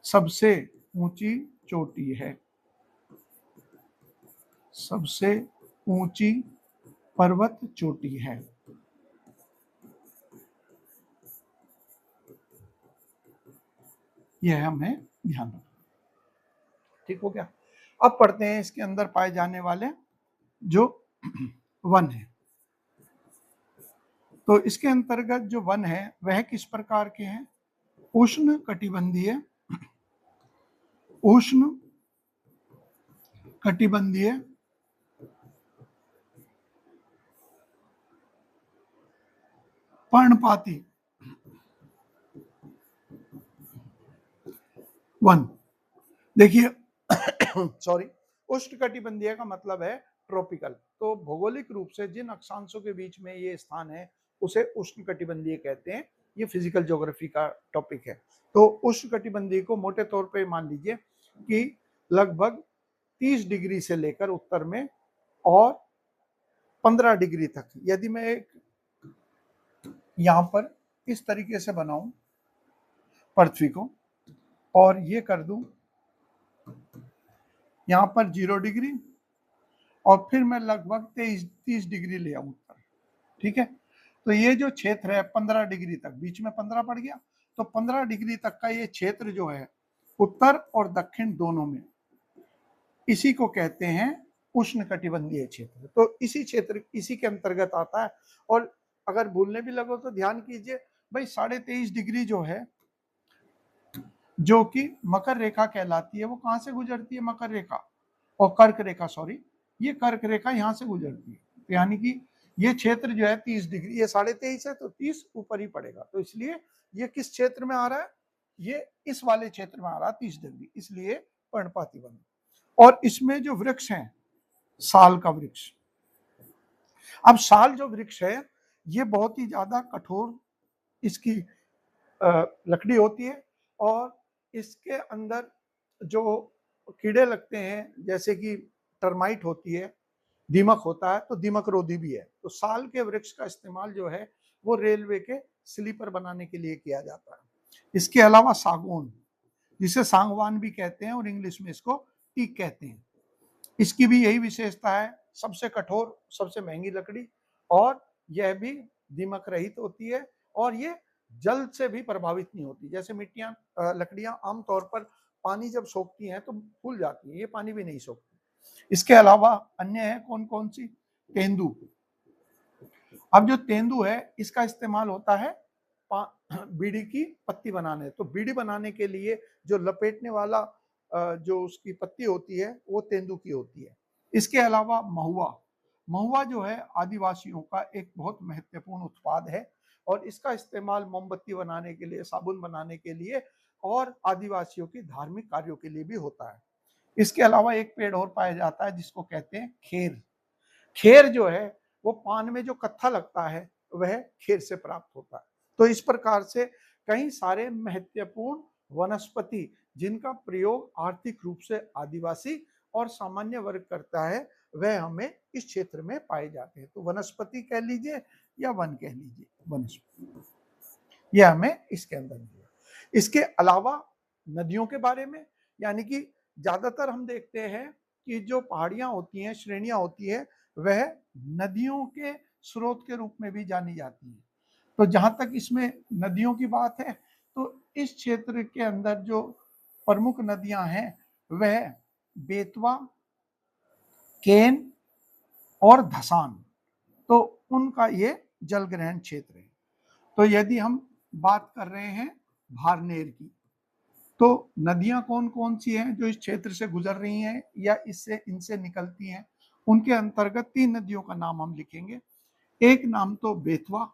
सबसे ऊंची चोटी है, सबसे ऊंची पर्वत चोटी है। यह हमें ध्यान रखना। ठीक हो गया। अब पढ़ते हैं इसके अंदर पाए जाने वाले जो वन है। तो इसके अंतर्गत जो वन है वह किस प्रकार के हैं, उष्ण कटिबंधीय, उष्ण कटिबंधीय, पर्णपाती वन। देखिए सॉरी, उष्ण कटिबंधीय का मतलब है ट्रॉपिकल। तो भौगोलिक रूप से जिन अक्षांशों के बीच में ये स्थान है उसे उष्ण कटिबंधीय कहते हैं। ये फिजिकल ज्योग्राफी का टॉपिक है। तो उष्ण कटिबंधीय को मोटे तौर पे मान लीजिए कि लगभग 30 डिग्री से लेकर उत्तर में और 15 डिग्री तक। यदि मैं एक यहां पर इस तरीके से बनाऊं पृथ्वी को और ये कर दूं यहां पर 0 डिग्री और फिर मैं लगभग 30 डिग्री ले आऊं उत्तर, ठीक है। तो ये जो क्षेत्र है 15 डिग्री तक, बीच में 15 पड़ गया, तो 15 डिग्री तक का ये क्षेत्र जो है उत्तर और दक्षिण दोनों में, इसी को कहते हैं उष्ण कटिबंधीय क्षेत्र। तो इसी क्षेत्र, इसी के अंतर्गत आता है। और अगर भूलने भी लगो तो ध्यान कीजिए भाई, 23.5 डिग्री जो है जो कि मकर रेखा कहलाती है, वो कहां से गुजरती है, मकर रेखा और कर्क रेखा, सॉरी ये कर्क रेखा यहां से गुजरती है। तो यानी कि ये क्षेत्र जो है 30 डिग्री, ये 23.5 है तो 30 ऊपर ही पड़ेगा। तो इसलिए ये किस क्षेत्र में आ रहा है, ये इस वाले क्षेत्र में आ रहा है 30 डिग्री, इसलिए पर्णपाती वन। और इसमें जो वृक्ष हैं, साल का वृक्ष। अब साल जो वृक्ष है ये बहुत ही ज़्यादा कठोर इसकी लकड़ी होती है और इसके अंदर जो कीड़े लगते हैं जैसे कि टर्माइट होती है, दीमक होता है, तो दीमक रोधी भी है। तो साल के वृक्ष का इस्तेमाल जो है वो रेलवे के स्लीपर बनाने के लिए किया जाता है। इसके अलावा सागौन, जिसे सांगवान भी कहते हैं और इंग्लिश में इसको टीक कहते हैं, इसकी भी यही विशेषता है, सबसे कठोर, सबसे महंगी लकड़ी, और यह भी दीमक रहित होती है और ये जल से भी प्रभावित नहीं होती। जैसे मिट्टियां लकड़ियां आमतौर पर पानी जब सोखती हैं तो फूल जाती है, ये पानी भी नहीं सोखती। इसके अलावा अन्य है कौन कौन सी? तेंदू। अब जो तेंदू है इसका इस्तेमाल होता है बीड़ी की पत्ती बनाने। तो बीड़ी बनाने के लिए जो लपेटने वाला जो उसकी पत्ती होती है वो तेंदू की होती है। इसके अलावा महुआ, महुआ जो है आदिवासियों का एक बहुत महत्वपूर्ण उत्पाद है और इसका इस्तेमाल मोमबत्ती बनाने के लिए, साबुन बनाने के लिए और आदिवासियों की धार्मिक कार्यों के लिए भी होता है। इसके अलावा एक पेड़ और पाया जाता है जिसको कहते हैं खेर। खेर जो है वो पान में जो कत्था लगता है वह खेर से प्राप्त होता है। तो इस प्रकार से कई सारे महत्वपूर्ण वनस्पति जिनका प्रयोग आर्थिक रूप से आदिवासी और सामान्य वर्ग करता है वह हमें इस क्षेत्र में पाए जाते हैं। तो वनस्पति कह लीजिए या वन कह लीजिए, वनस्पति यह हमें इसके अंदर मिला। इसके अलावा नदियों के बारे में, यानी कि ज्यादातर हम देखते हैं कि जो पहाड़ियां होती हैं, श्रेणियां होती है, वह नदियों के स्रोत के रूप में भी जानी जाती है। तो जहां तक इसमें नदियों की बात है तो इस क्षेत्र के अंदर जो प्रमुख नदियां हैं वह बेतवा, केन और धसान, तो उनका ये जल ग्रहण क्षेत्र है। तो यदि हम बात कर रहे हैं भारनेर की, तो नदियां कौन कौन सी हैं जो इस क्षेत्र से गुजर रही हैं या इससे इनसे निकलती हैं? उनके अंतर्गत 3 नदियों का नाम हम लिखेंगे। एक नाम तो बेतवा,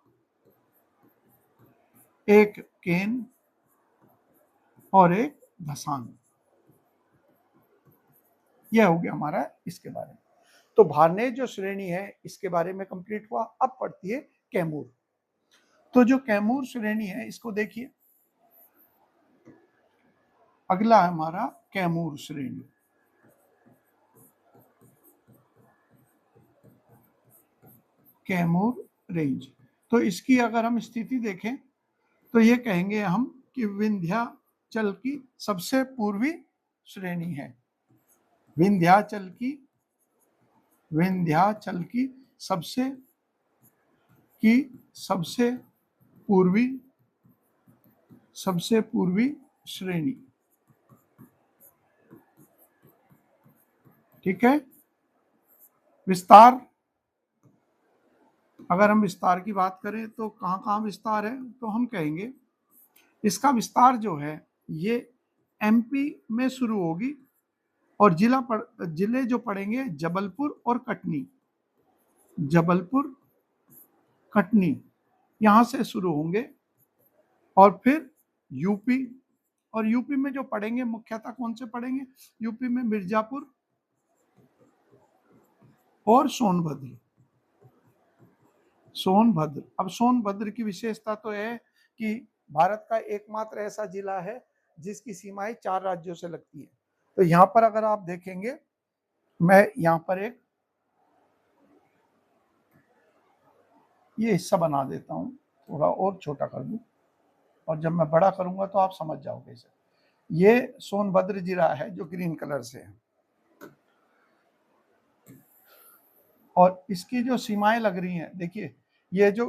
एक केन और एक धसान। यह हो गया हमारा इसके बारे में। तो भारनेर जो श्रेणी है इसके बारे में कंप्लीट हुआ। अब पढ़ती है कैमूर। तो जो कैमूर श्रेणी है इसको देखिए, अगला है हमारा कैमूर श्रेणी। कैमूर रेंज, तो इसकी अगर हम स्थिति देखें तो ये कहेंगे हम कि विंध्याचल की सबसे पूर्वी श्रेणी है। विंध्याचल की सबसे पूर्वी श्रेणी, ठीक है। विस्तार, अगर हम विस्तार की बात करें तो कहां कहां विस्तार है, तो हम कहेंगे इसका विस्तार जो है ये एमपी में शुरू होगी और जिले जो पड़ेंगे जबलपुर और कटनी, यहां से शुरू होंगे और फिर यूपी, और यूपी में जो पड़ेंगे मुख्यतः कौन से पड़ेंगे? यूपी में मिर्जापुर और सोनभद्र। अब सोनभद्र की विशेषता तो है कि भारत का एकमात्र ऐसा जिला है जिसकी सीमाएं 4 राज्यों से लगती है। तो यहां पर अगर आप देखेंगे, मैं यहां पर एक ये हिस्सा बना देता हूं, थोड़ा और छोटा कर दूं, और जब मैं बड़ा करूंगा तो आप समझ जाओगे इसे। ये सोनभद्र जिला है जो ग्रीन कलर से है और इसकी जो सीमाएं लग रही हैं, देखिए ये जो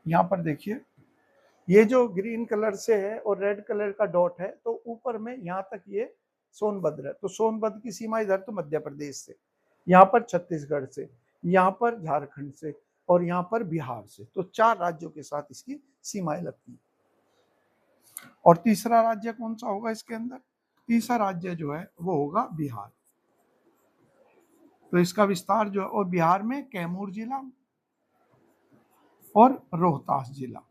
यहां पर देखिए ये जो ग्रीन कलर से है और रेड कलर का डॉट है, तो ऊपर में यहां तक ये सोनभद्र है। तो सोनभद्र की सीमा इधर तो मध्य प्रदेश से, यहाँ पर छत्तीसगढ़ से, यहाँ पर झारखंड से और यहाँ पर बिहार से। तो 4 राज्यों के साथ इसकी सीमाएं लगती हैं। और तीसरा राज्य कौन सा होगा इसके अंदर? तीसरा राज्य जो है वो होगा बिहार। तो इसका विस्तार जो है, और बिहार में कैमूर जिला और रोहतास जिला,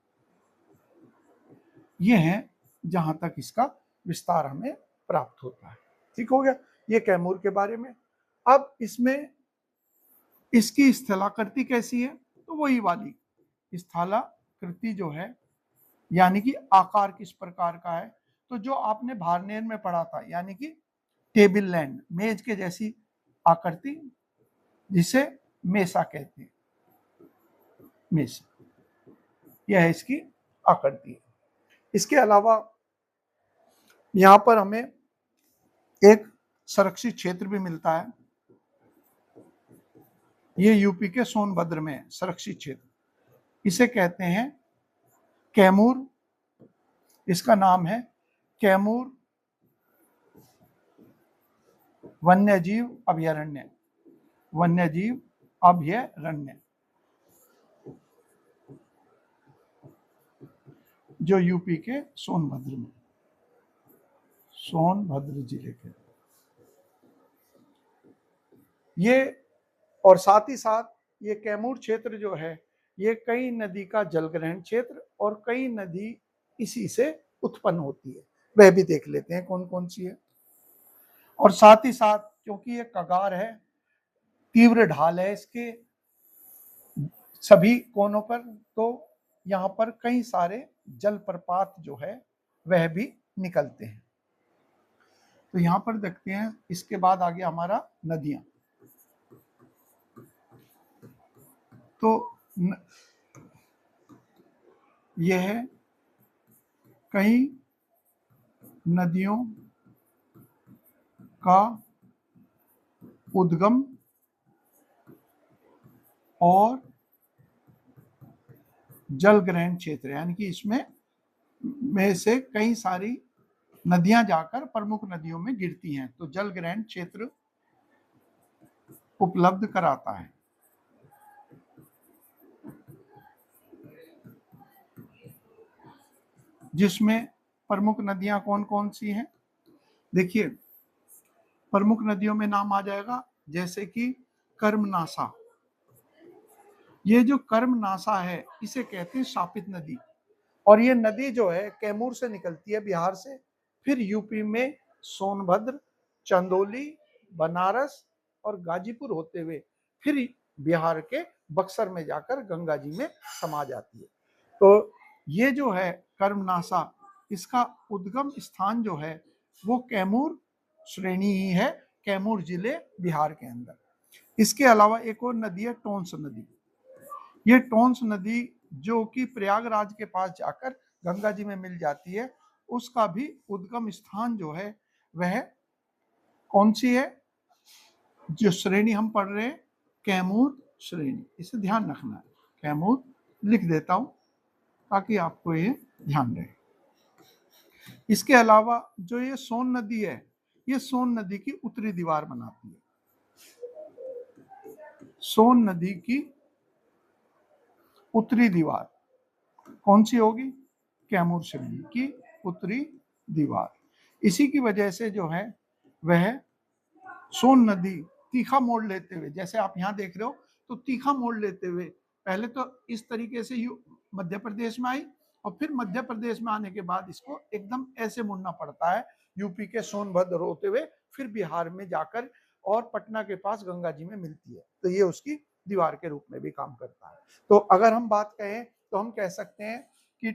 ये है जहां तक इसका विस्तार हमें प्राप्त होता है। ठीक हो गया, ये कैमूर के बारे में। अब इसमें इसकी स्थलाकृति कैसी है, तो वही वाली स्थलाकृति जो है, यानी कि आकार किस प्रकार का है, तो जो आपने भारनेर में पढ़ा था, यानी कि टेबल लैंड, मेज के जैसी आकृति, जिसे मेसा कहते हैं, मेसा, यह है इसकी आकृति। इसके अलावा यहाँ पर हमें एक संरक्षित क्षेत्र भी मिलता है, ये यूपी के सोनभद्र में संरक्षित क्षेत्र, इसे कहते हैं कैमूर, इसका नाम है कैमूर वन्यजीव अभयारण्य, वन्यजीव अभयारण्य, जो यूपी के सोनभद्र में, सोनभद्र जिले के ये, और साथ ही साथ ये कैमूर क्षेत्र जो है, ये कई नदी का जलग्रहण क्षेत्र और कई नदी इसी से उत्पन्न होती है, वह भी देख लेते हैं कौन कौन सी है। और साथ ही साथ क्योंकि ये कगार है, तीव्र ढाल है इसके सभी कोनों पर, तो यहाँ पर कई सारे जलप्रपात जो है वह भी निकलते हैं। तो यहाँ पर देखते हैं, इसके बाद आ गया हमारा नदियां। तो यह है कई नदियों का उद्गम और जल ग्रहण क्षेत्र, यानी कि इसमें में से कई सारी नदियां जाकर प्रमुख नदियों में गिरती हैं, तो जल ग्रहण क्षेत्र उपलब्ध कराता है। जिसमें प्रमुख नदियां कौन कौन सी हैं, देखिए प्रमुख नदियों में नाम आ जाएगा जैसे कि कर्मनासा, ये जो कर्मनासा है इसे कहते हैं शापित नदी, और ये नदी जो है कैमूर से निकलती है, बिहार से, फिर यूपी में सोनभद्र, चंदौली, बनारस और गाजीपुर होते हुए फिर बिहार के बक्सर में जाकर गंगा जी में समा जाती है। तो ये जो है कर्मनासा, इसका उद्गम स्थान जो है वो कैमूर श्रेणी ही है, कैमूर जिले बिहार के अंदर। इसके अलावा एक और नदी है टोंस नदी, ये टोंस नदी जो कि प्रयागराज के पास जाकर गंगा जी में मिल जाती है, उसका भी उद्गम स्थान जो है वह कौन सी है, जो श्रेणी हम पढ़ रहे हैं कैमूर श्रेणी, इसे ध्यान रखना है, कैमूर लिख देता हूं ताकि आपको ये ध्यान रहे। इसके अलावा जो ये सोन नदी है, ये सोन नदी की उत्तरी दीवार बनाती है, सोन नदी की उत्तरी दीवार कौन सी होगी, कैमूर श्रेणी की उत्तरी दीवार। इसी की वजह से जो है वह सोन नदी तीखा मोड़ लेते हुए, जैसे आप यहाँ देख रहे हो, तो तीखा मोड़ लेते हुए पहले तो इस तरीके से मध्य प्रदेश में आई, और फिर मध्य प्रदेश में आने के बाद इसको एकदम ऐसे मुड़ना पड़ता है, यूपी के सोनभद्र होते हुए फिर बिहार में जाकर और पटना के पास गंगा जी में मिलती है, तो ये उसकी दीवार के रूप में भी काम करता है। तो अगर हम बात कहें तो हम कह सकते हैं कि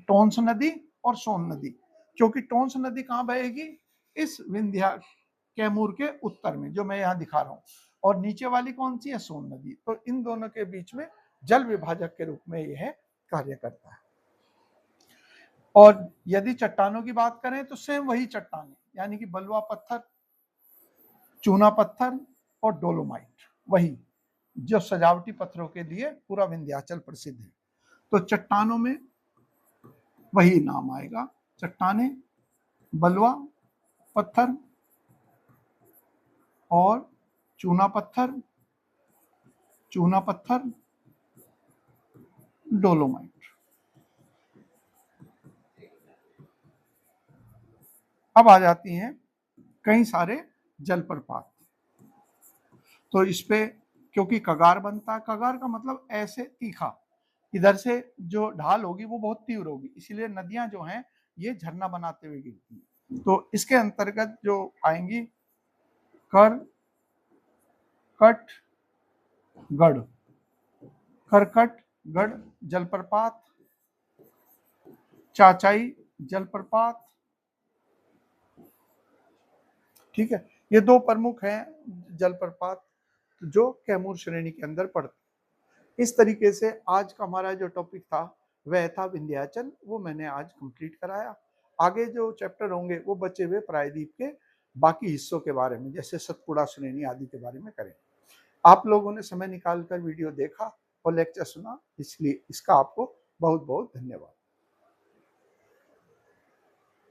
टोंस नदी और सोन नदी, क्योंकि टोंस नदी कहाँ बहेगी, इस विंध्या कैमूर के उत्तर में जो मैं यहाँ दिखा रहा हूँ, और नीचे वाली कौन सी है, सोन नदी, तो इन दोनों के बीच में जल विभाजक के रूप में यह कार्य करता है। और यदि चट्टानों की बात करें तो सेम वही चट्टानें, यानी कि बलुआ पत्थर, चूना पत्थर और डोलोमाइट, वही जो सजावटी पत्थरों के लिए पूरा विंध्याचल प्रसिद्ध है। तो चट्टानों में वही नाम आएगा, चट्टानें, बलुआ पत्थर और चूना पत्थर, चूना पत्थर, डोलोमाइट। अब आ जाती हैं कई सारे जलप्रपात। तो इस पे क्योंकि कगार बनता है, कगार का मतलब ऐसे तीखा, इधर से जो ढाल होगी वो बहुत तीव्र होगी, इसीलिए नदियां जो हैं ये झरना बनाते हुए गिरती हैं। तो इसके अंतर्गत जो आएंगी कर करकटगढ़, करकटगढ़ जलप्रपात, चाचाई जलप्रपात। ठीक है, ये दो प्रमुख हैं जलप्रपात जो कैमूर श्रेणी के अंदर पड़ते। इस तरीके से आज का हमारा जो टॉपिक था वह था विंध्याचल, वो मैंने आज कंप्लीट कराया। आगे जो चैप्टर होंगे वो बचे हुए प्रायद्वीप के बाकी हिस्सों के बारे में, जैसे सतपुड़ा श्रेणी आदि के बारे में करेंगे। आप लोगों ने समय निकालकर वीडियो देखा और लेक्चर सुना, इसलिए इसका आपको बहुत बहुत धन्यवाद।